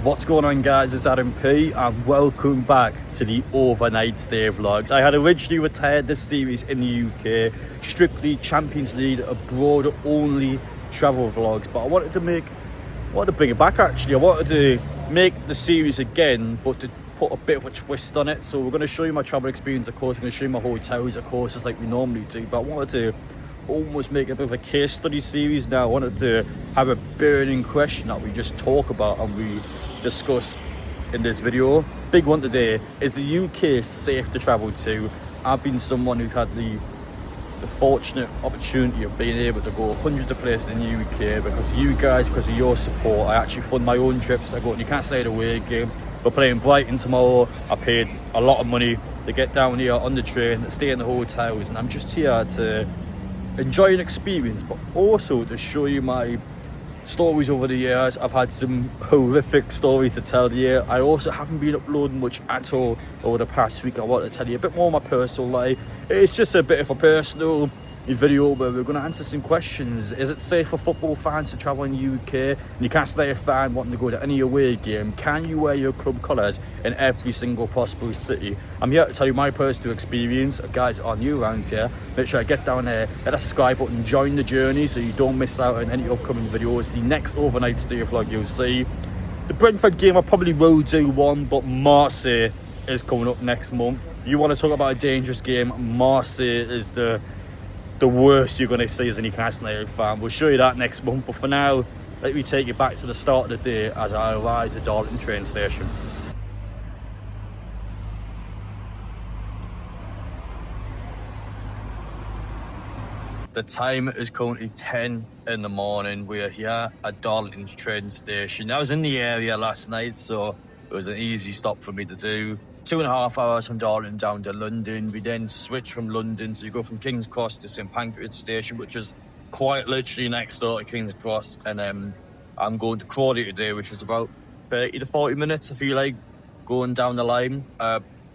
What's going on, guys? It's Adam P and welcome back to the overnight stay vlogs. I had originally retired this series in the UK, strictly Champions League abroad only travel vlogs, but I wanted to bring it back. Actually, I wanted to make the series again, but to put a bit of a twist on it. So we're going to show you my travel experience, of course. We're going to show you my hotels, of course, just like we normally do, but I wanted to almost make a bit of a case study series now. I wanted to have a burning question that we just talk about and we discuss in this video. Big one today: is the UK safe to travel to? I've been someone who's had the fortunate opportunity of being able to go hundreds of places in the UK because of you guys, because of your support. I actually fund my own trips. I go to Newcastle United away games. We're playing Brighton tomorrow. I paid a lot of money to get down here on the train, stay in the hotels, and I'm just here to enjoy an experience, but also to show you my stories over the years. I've had some horrific stories to tell here. I also haven't been uploading much at all over the past week. I want to tell you a bit more of my personal life. It's just a bit of a personal video where we're going to answer some questions. Is it safe for football fans to travel in the UK? Newcastle United fan wanting to go to any away game, can you wear your club colours in every single possible city? I'm here to tell you my personal experience. Guys are new around here, make sure I get down there, hit that subscribe button, join the journey so you don't miss out on any upcoming videos. The next overnight stay vlog you'll see. The Brentford game I probably will do one, but Marseille is coming up next month. You want to talk about a dangerous game, Marseille is the worst you're going to see as a Newcastle United fan. We'll show you that next month, but for now, let me take you back to the start of the day as I arrive at Darlington train station. The time is currently 10 in the morning. We're here at Darlington train station. I was in the area last night, so it was an easy stop for me to do. 2.5 hours from Darlington down to London. We then switch from London, so you go from King's Cross to St Pancras station, which is quite literally next door to King's Cross. And I'm going to Crawley today, which is about 30 to 40 minutes, I feel like, going down the line.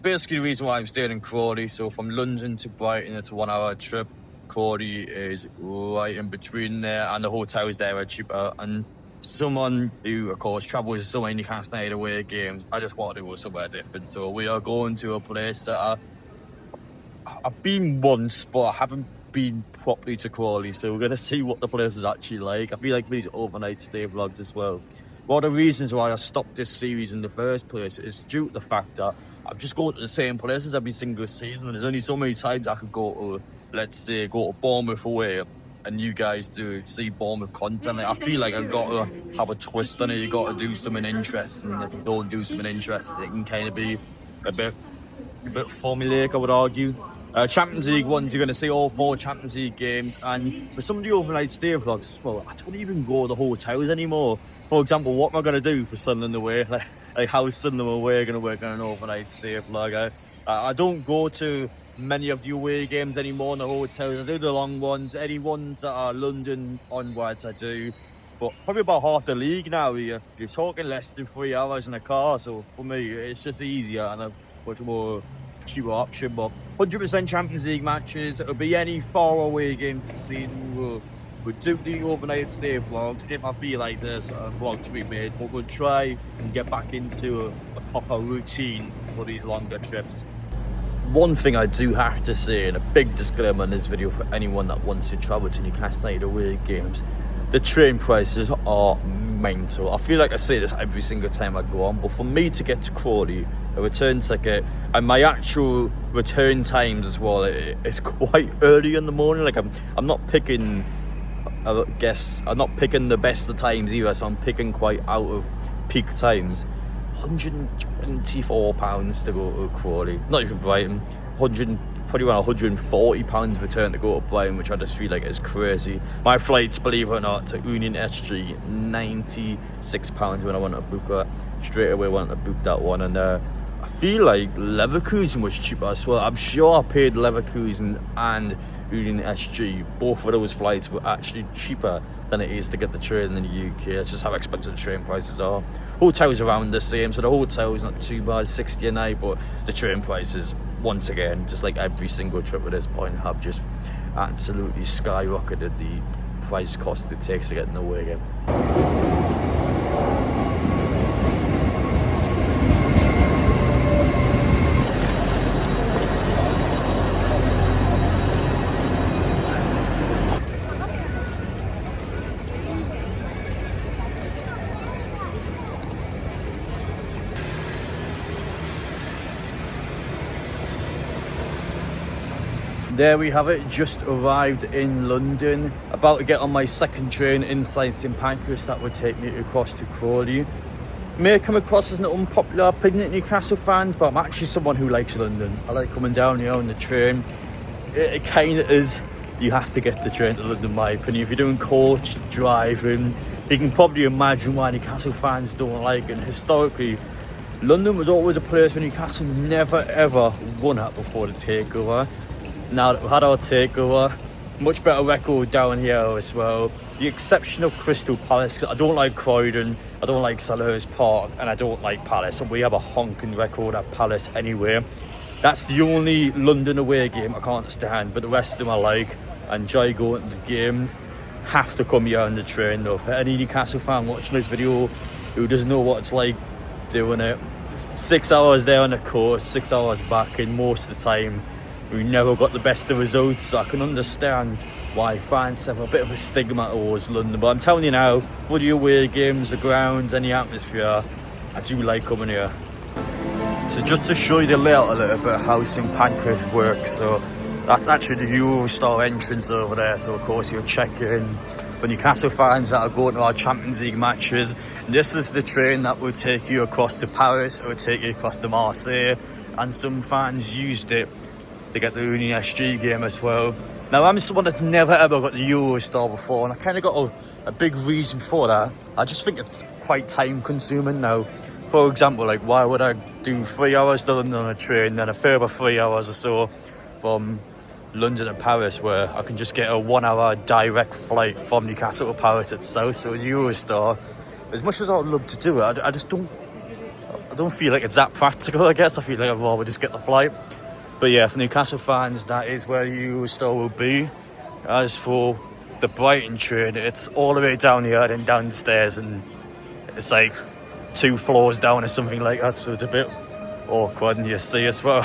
Basically the reason why I'm staying in Crawley, so from London to Brighton, it's a 1 hour trip. Crawley is right in between there, and the hotels there are cheaper. And someone who, of course, travels to so many Newcastle United away games, I just wanted to go somewhere different. So we are going to a place that I've been once, but I haven't been properly to Crawley. So we're going to see what the place is actually like. I feel like these overnight stay vlogs as well. One of the reasons why I stopped this series in the first place is due to the fact that I'm just going to the same places every single season. And there's only so many times I could go to, let's say, go to Bournemouth away, and you guys do see Bournemouth content. I feel like I've got to have a twist on it. You've got to do something interesting. If you don't do something interesting, it can kind of be a bit formulaic, I would argue. Champions League ones, you're going to see all 4 Champions League games. And for some of the overnight stay vlogs, well, I don't even go to the hotels anymore. For example, what am I going to do for Sunderland away? Like how is Sunderland away going to work on an overnight stay vlog? I don't go to many of the away games anymore in the hotels. I do the long ones. Any ones that are London onwards I do, but probably about half the league now. You're talking less than 3 hours in a car, so for me it's just easier and a much more cheaper option. But 100% Champions League matches. It'll be any far away games this season. We'll do the overnight stay vlogs if I feel like there's a vlog to be made, but we'll try and get back into a proper routine for these longer trips. One thing I do have to say, and a big disclaimer in this video for anyone that wants to travel to Newcastle United away games, the train prices are mental. I feel like I say this every single time I go on, but for me to get to Crawley, a return ticket, and my actual return times as well, it's quite early in the morning. Like I'm not picking, I guess, I'm not picking the best of times either, so I'm picking quite out of peak times. £124 to go to Crawley, not even Brighton. Probably around £140 return to go to Brighton, which I just feel like is crazy. My flights, believe it or not, to Union SG, £96 when I went to book it. Straight away went to book that one, and I feel like Leverkusen was cheaper as well. I'm sure I paid Leverkusen and Union SG. Both of those flights were actually cheaper than it is to get the train in the UK. It's just how expensive the train prices are. Hotels around the same, so the hotel is not too bad, 60 a night, but the train prices, once again, just like every single trip at this point, have just absolutely skyrocketed the price cost it takes to get in the away game. There we have it, just arrived in London, about to get on my second train inside St Pancras that would take me across to Crawley. May come across as an unpopular opinion at Newcastle fans, but I'm actually someone who likes London. I like coming down here on the train. It kind of is, you have to get the train to London, in my opinion. If you're doing coach, driving, you can probably imagine why Newcastle fans don't like it. And historically, London was always a place where Newcastle never ever won at before the takeover. Now that we've had our takeover, much better record down here as well. The exception of Crystal Palace. I don't like Croydon, I don't like Selhurst Park, and I don't like Palace. And we have a honking record at Palace anyway. That's the only London away game I can't stand, but the rest of them I like. I enjoy going to the games. Have to come here on the train though. For any Newcastle fan watching this video who doesn't know what it's like doing it, 6 hours there on the coast, 6 hours back, and most of the time we never got the best of results. So I can understand why fans have a bit of a stigma towards London, but I'm telling you now, for the away games, the grounds, any atmosphere, I do like coming here. So just to show you the layout a little bit, how St Pancras works. So that's actually the Eurostar entrance over there. So of course you'll check in. For Newcastle fans that are going to our Champions League matches, this is the train that will take you across to Paris, it will take you across to Marseille, and some fans used it to get the Uni SG game as well. Now I'm someone that never ever got the Eurostar before, and I kind of got a big reason for that. I just think it's quite time consuming now. For example, like, why would I do 3 hours to London on a train, then a further 3 hours or so from London and Paris, where I can just get a 1 hour direct flight from Newcastle to Paris itself. So it's Eurostar. As much as I would love to do it, I just don't feel like it's that practical, I guess. I feel like I'd rather just get the flight. But yeah, for Newcastle fans, that is where Eurostar will be. As for the Brighton train, it's all the way down here and down the stairs, and it's like 2 floors down or something like that, so it's a bit awkward. And you see as well,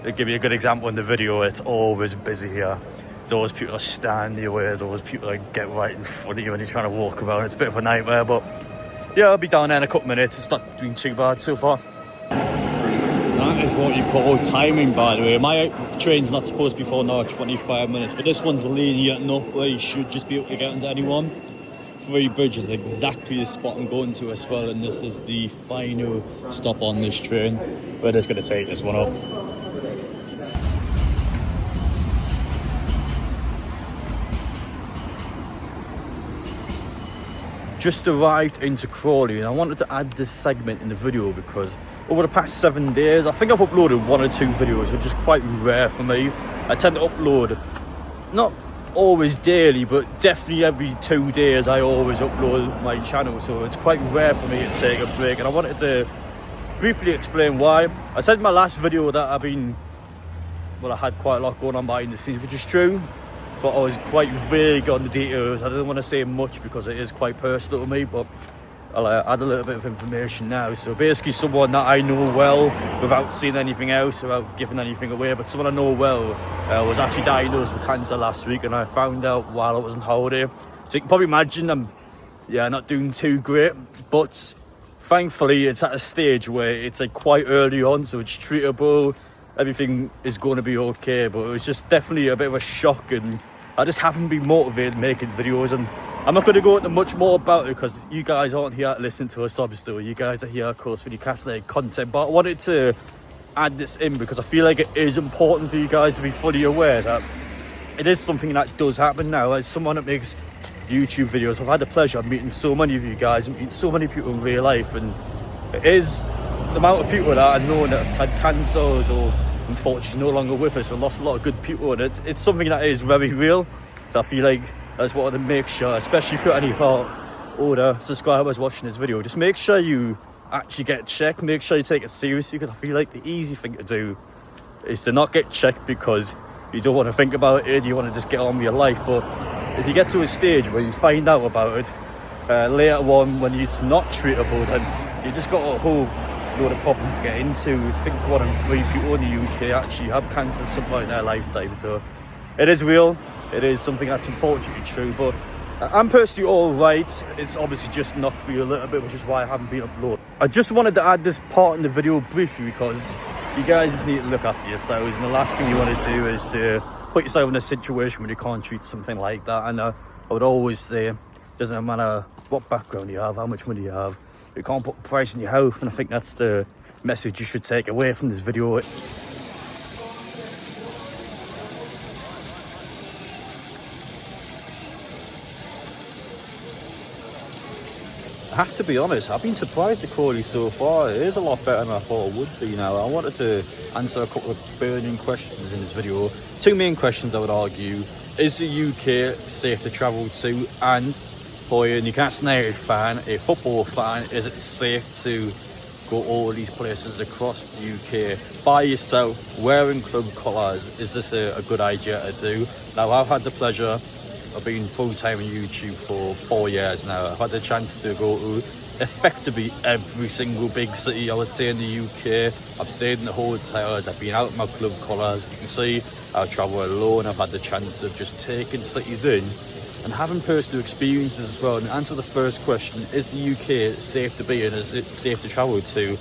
to give you a good example in the video, it's always busy here. There's always people that stand your way, there's always people that get right in front of you when you're trying to walk around. It's a bit of a nightmare, but yeah, I'll be down there in a couple minutes. It's not doing too bad so far. That is what you call timing, by the way. My train's not supposed to be for another 25 minutes, but this one's lenient enough where you should just be able to get into anyone. Three Bridge is exactly the spot I'm going to as well, and this is the final stop on this train. We're just going to take this one up. Just arrived into Crawley, and I wanted to add this segment in the video because over the past 7 days, I think I've uploaded 1 or 2 videos, which is quite rare for me. I tend to upload, not always daily, but definitely every 2 days I always upload my channel, so it's quite rare for me to take a break. And I wanted to briefly explain why. I said in my last video that I had quite a lot going on behind the scenes, which is true, but I was quite vague on the details. I didn't want to say much because it is quite personal to me, but I'll add a little bit of information now. So basically, someone that I know well, without seeing anything else, without giving anything away, but someone I know well was actually diagnosed with cancer last week, and I found out while I was on holiday. So you can probably imagine I'm not doing too great, but thankfully it's at a stage where it's like quite early on, so it's treatable. Everything is going to be okay, but it was just definitely a bit of a shock, and I just haven't been motivated making videos. And I'm not going to go into much more about it because you guys aren't here to listen to us, obviously. You guys are here, of course, for Newcastle United content, but I wanted to add this in because I feel like it is important for you guys to be fully aware that it is something that does happen now. As someone that makes YouTube videos, I've had the pleasure of meeting so many of you guys and meeting so many people in real life, and it is the amount of people that I know that have had cancers or unfortunately no longer with us, and lost a lot of good people, and it's something that is very real. So I feel like I just wanted to make sure, especially if you're any of our older subscribers watching this video, just make sure you actually get checked, make sure you take it seriously, because I feel like the easy thing to do is to not get checked because you don't want to think about it, you want to just get on with your life. But if you get to a stage where you find out about it later on when it's not treatable, then you just got a whole load of problems to get into. I think it's 1 in 3 people in the UK actually have cancer at some point in their lifetime, so it is real. It is something that's unfortunately true, but I'm personally all right. It's obviously just knocked me a little bit, which is why I haven't been uploaded. I just wanted to add this part in the video briefly because you guys just need to look after yourselves, and the last thing you want to do is to put yourself in a situation where you can't treat something like that. And I would always say, doesn't matter what background you have, how much money you have, you can't put a price on your health. And I think that's the message you should take away from this video. I have to be honest, I've been surprised the quality so far. It is a lot better than I thought it would be. Now, I wanted to answer a couple of burning questions in this video. Two main questions, I would argue. Is the UK safe to travel to? And for a Newcastle United fan, a football fan, is it safe to go all these places across the UK by yourself, wearing club colours? Is this a good idea to do? Now, I've had the pleasure, I've been full-time on YouTube for 4 years now. I've had the chance to go to effectively every single big city, I would say, in the UK. I've stayed in the hotels, I've been out in my club colours. You can see I travel alone. I've had the chance of just taking cities in and having personal experiences as well. And to answer the first question, is the UK safe to be in? Is it safe to travel to?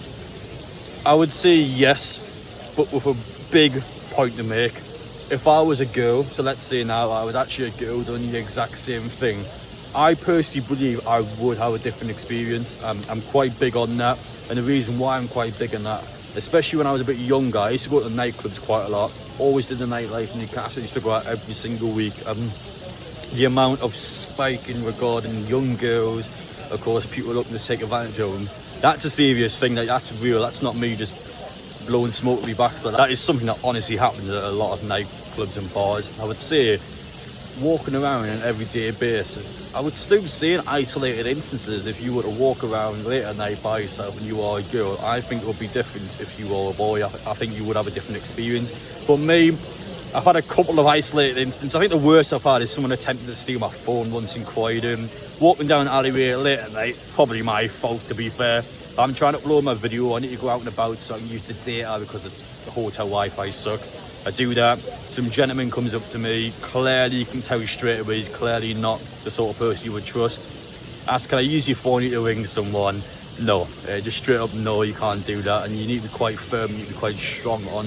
I would say yes, but with a big point to make. If I was a girl, so let's say now I was actually a girl doing the exact same thing, I personally believe I would have a different experience. I'm quite big on that, and the reason why I'm quite big on that, especially when I was a bit younger, I used to go to the nightclubs quite a lot. Always did the nightlife in Newcastle. I used to go out every single week. The amount of spiking regarding young girls, of course, people looking to take advantage of them, that's a serious thing. That's real. That's not me just blowing smoke to me back. So that is something that honestly happens at a lot of nightclubs and bars. I would say walking around on an everyday basis, I would still say in isolated instances, if you were to walk around late at night by yourself and you are a girl, I think it would be different if you were a boy. I think you would have a different experience. But me, I've had a couple of isolated instances. I think the worst I've had is someone attempting to steal my phone once in Croydon. Walking down an alleyway late at night, probably my fault to be fair. I'm trying to upload my video, I need to go out and about so I can use the data because the hotel Wi-Fi sucks. I do that, some gentleman comes up to me, clearly you can tell straight away he's clearly not the sort of person you would trust. Ask, can I use your phone to ring someone? No, just straight up no, you can't do that, and you need to be quite firm, you need to be quite strong on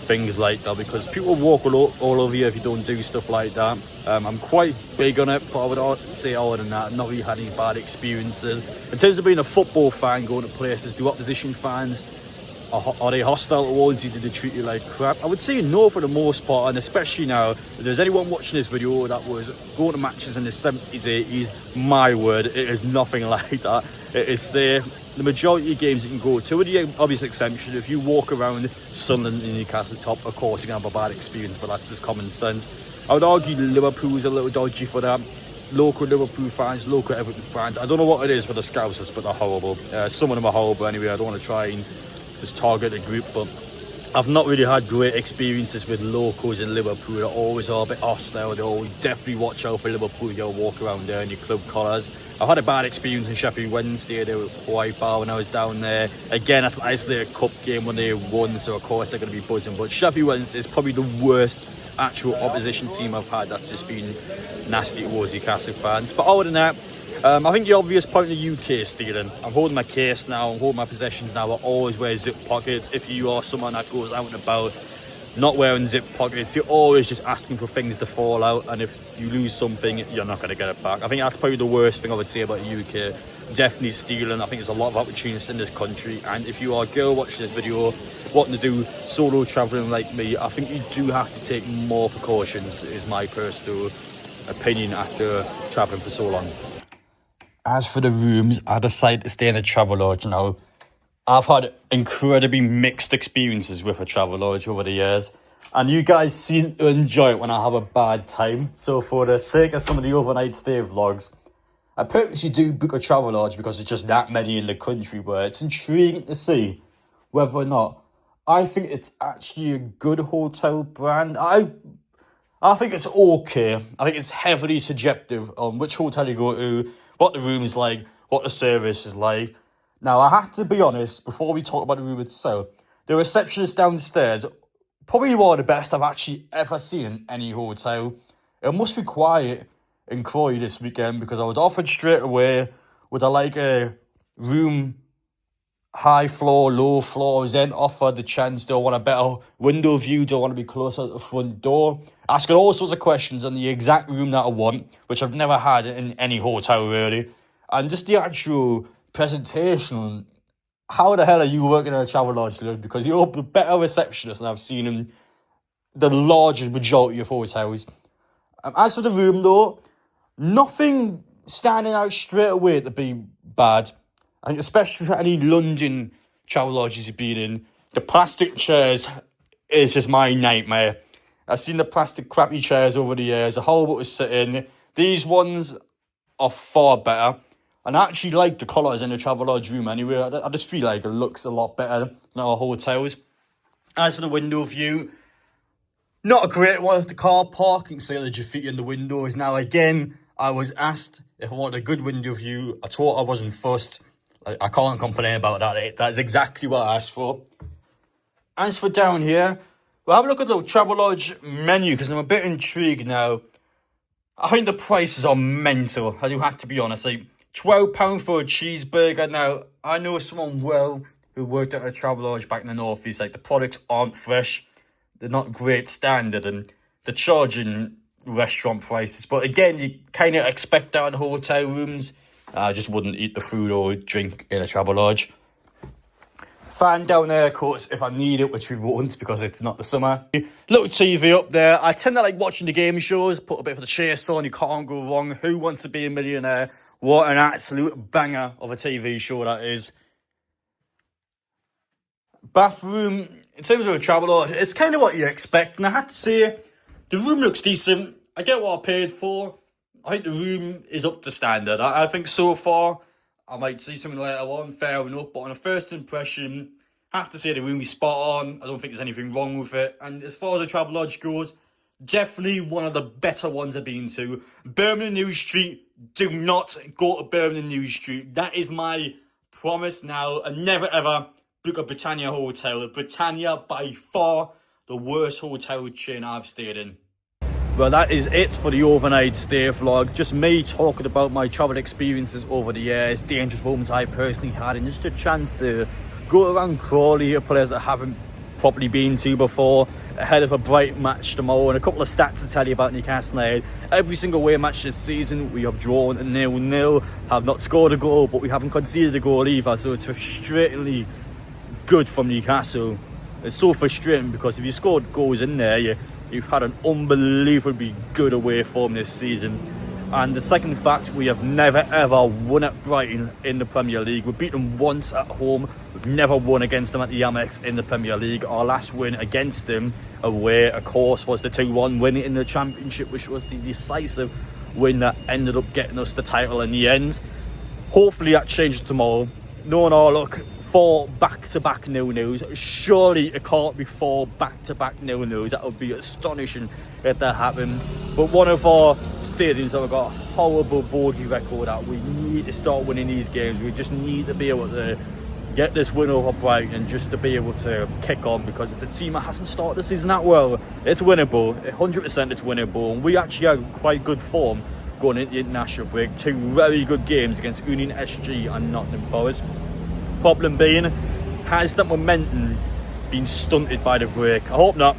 things like that, because people walk all over you if you don't do stuff like that. I'm quite big on it, but I would say other than that, I've not really had any bad experiences. In terms of being a football fan, going to places, do opposition fans, are they hostile towards you? Do they treat you like crap? I would say no for the most part, and especially now, if there's anyone watching this video that was going to matches in the 70s, 80s, my word, it is nothing like that. It is the majority of games you can go to, with the obvious exception, if you walk around Sunderland and Newcastle top, of course you're going to have a bad experience, but that's just common sense. I would argue Liverpool's a little dodgy for that. Local Liverpool fans, local Everton fans, I don't know what it is with the Scousers, but they're horrible. Some of them are horrible anyway. I don't want to try and just target a group, but I've not really had great experiences with locals in Liverpool. They always are a bit hostile. They always definitely watch out for Liverpool. You'll walk around there in your club colours. I've had a bad experience in Sheffield Wednesday. They were quite bad when I was down there. Again, that's an isolated cup game when they won, so of course they're going to be buzzing. But Sheffield Wednesday is probably the worst actual opposition team I've had that's just been nasty towards Newcastle fans. But other than that, I think the obvious point in the UK is stealing. I'm holding my case now, I'm holding my possessions now. I always wear zip pockets. If you are someone that goes out and about not wearing zip pockets, you're always just asking for things to fall out, and if you lose something, you're not going to get it back. I think that's probably the worst thing I would say about the UK. Definitely stealing. I think there's a lot of opportunities in this country, and if you are a girl watching this video wanting to do solo travelling like me, I think you do have to take more precautions, is my personal opinion after travelling for so long. As for the rooms, I decided to stay in a travel lodge now. I've had incredibly mixed experiences with a travel lodge over the years, and you guys seem to enjoy it when I have a bad time. So for the sake of some of the overnight stay vlogs, I purposely do book a travel lodge because there's just that many in the country where it's intriguing to see whether or not I think it's actually a good hotel brand. I think it's okay. I think it's heavily subjective on which hotel you go to, what the room is like, what the service is like. Now, I have to be honest, before we talk about the room itself, the receptionist downstairs, probably one of the best I've actually ever seen in any hotel. It must be quiet in Croydon this weekend because I was offered straight away, would I like a room high floor, low floors in, offer the chance, do I want a better window view, do I want to be closer to the front door? Asking all sorts of questions on the exact room that I want, which I've never had in any hotel really. And just the actual presentation. How the hell are you working at a travel lodge, Luke? Because you're the better receptionist than I've seen in the largest majority of hotels. As for the room though, nothing standing out straight away to be bad. And especially for any London travel lodges you've been in, the plastic chairs is just my nightmare. I've seen the plastic crappy chairs over the years, they're horrible to sit in. These ones are far better. And I actually like the colours in the travel lodge room anyway. I just feel like it looks a lot better than our hotels. As for the window view, not a great one. The car parking sale of graffiti in the windows. Now again, I was asked if I wanted a good window view. I thought I wasn't fussed. I can't complain about that. That's exactly what I asked for. As for down here, we'll have a look at the travel lodge menu because I'm a bit intrigued now. I think the prices are mental. I do have to be honest. Like £12 for a cheeseburger. Now, I know someone well who worked at a travel lodge back in the northeast. Like the products aren't fresh. They're not great standard and they're charging restaurant prices. But again, you kind of expect that in hotel rooms. I just wouldn't eat the food or drink in a travel lodge. Fan down there, of course, if I need it, which we won't because it's not the summer. Little TV up there. I tend to like watching the game shows, put a bit of the chase on, you can't go wrong. Who Wants to Be a Millionaire? What an absolute banger of a TV show that is. Bathroom, in terms of a travel lodge, it's kind of what you expect. And I had to say, the room looks decent. I get what I paid for. I think the room is up to standard. I think so far, I might see something later on, fair enough. But on a first impression, I have to say the room is spot on. I don't think there's anything wrong with it. And as far as the travel lodge goes, definitely one of the better ones I've been to. Birmingham New Street, do not go to Birmingham New Street. That is my promise now. And never ever book a Britannia hotel. Britannia, by far, the worst hotel chain I've stayed in. Well, that is it for the overnight stay vlog. Just me talking about my travel experiences over the years, dangerous moments I personally had, and just a chance to go around Crawley, a place I haven't properly been to before, ahead of a Brighton match tomorrow, and a couple of stats to tell you about Newcastle United. Every single away match this season, we have drawn 0-0, have not scored a goal, but we haven't conceded a goal either, so it's frustratingly good from Newcastle. It's so frustrating because if you scored goals in there, you've had an unbelievably good away form this season. And the second fact, we have never ever won at Brighton in the Premier League. We've beaten once at home. We've never won against them at the Amex in the Premier League. Our last win against them away, of course, was the 2-1 win in the Championship, which was the decisive win that ended up getting us the title in the end. Hopefully that changes tomorrow. Knowing our luck, 4 back-to-back 0-0s. Surely it can't be 4 back-to-back 0-0s. That would be astonishing if that happened. But one of our stadiums that have got a horrible bogey record at, we need to start winning these games. We just need to be able to get this win over Brighton just to be able to kick on, because it's a team that hasn't started the season that well. It's winnable, 100% it's winnable, and we actually had quite good form going into the international break. 2 very good games against Union SG and Nottingham Forest. Problem being, has that momentum been stunted by the break? I hope not.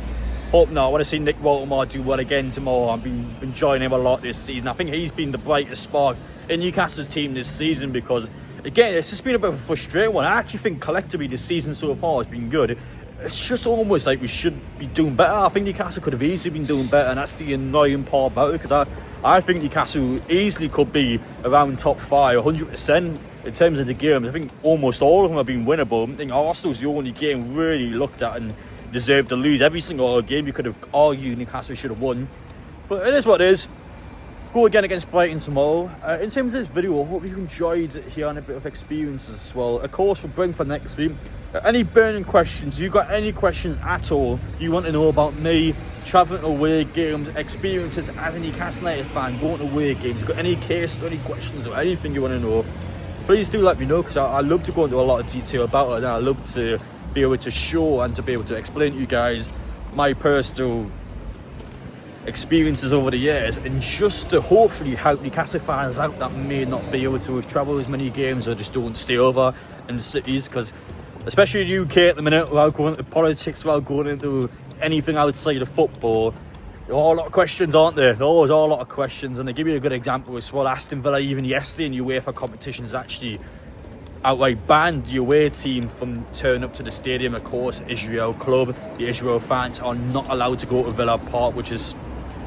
I want to see Nick Waltemore do well again tomorrow. I've been enjoying him a lot this season. I think he's been the brightest spark in Newcastle's team this season, because again, it's just been a bit of a frustrating one. I actually think collectively this season so far has been good. It's just almost like we should be doing better. I think Newcastle could have easily been doing better, and that's the annoying part about it, because I think Newcastle easily could be around top 5, 100%. In terms of the games, I think almost all of them have been winnable. I think Arsenal's the only game really looked at and deserved to lose. Every single game you could have argued Newcastle should have won. But it is what it is. Go again against Brighton tomorrow. In terms of this video, I hope you enjoyed hearing a bit of experiences as well. Of course, we'll bring for next week. Any burning questions, you got any questions at all you want to know about me, travelling away games, experiences as a Newcastle United fan, going away games, you got any case study questions or anything you want to know, please do let me know, because I love to go into a lot of detail about it, and I love to be able to show and to be able to explain to you guys my personal experiences over the years, and just to hopefully help Newcastle fans out that may not be able to travel as many games or just don't stay over. and cities, because especially in the UK at the minute, without going into politics, without going into anything outside of football, there are a lot of questions, aren't there? There always are a lot of questions, and they give you a good example as well. Aston Villa, even yesterday in UEFA competitions, actually outright banned the away team from turning up to the stadium. Of course, Israel club, the Israel fans are not allowed to go to Villa Park, which has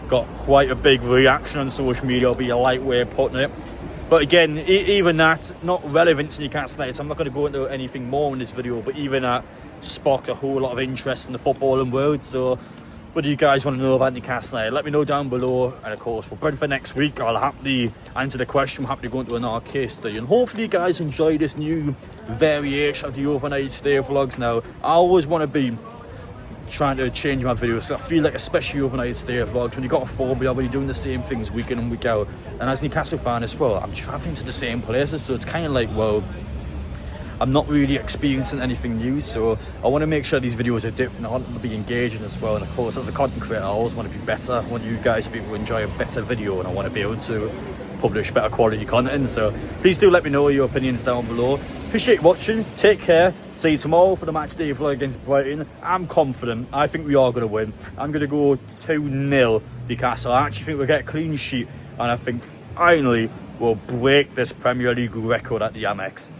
got quite a big reaction on social media, will be a light way of putting it. But again, even that, not relevant to Newcastle United, so I'm not going to go into anything more in this video, but even that sparked a whole lot of interest in the footballing world. So what do you guys want to know about Newcastle United? Let me know down below. And of course, for Brentford next week, I'll happily answer the question. I'm happy to go into another case study. And hopefully you guys enjoy this new variation of the overnight stay vlogs now. I always want to be trying to change my videos. So I feel like, especially overnight stay vlogs, when you got a phobia, when you're doing the same things week in and week out. And as a Newcastle fan as well, I'm travelling to the same places. So it's kind of like, well, I'm not really experiencing anything new, so I want to make sure these videos are different. I want them to be engaging as well, and of course, as a content creator, I always want to be better. I want you guys to be able to enjoy a better video, and I want to be able to publish better quality content. So please do let me know your opinions down below. Appreciate you watching. Take care. See you tomorrow for the match day vlog against Brighton. I'm confident. I think we are going to win. I'm going to go 2-0 Newcastle. I actually think we'll get a clean sheet, and I think finally we'll break this Premier League record at the Amex.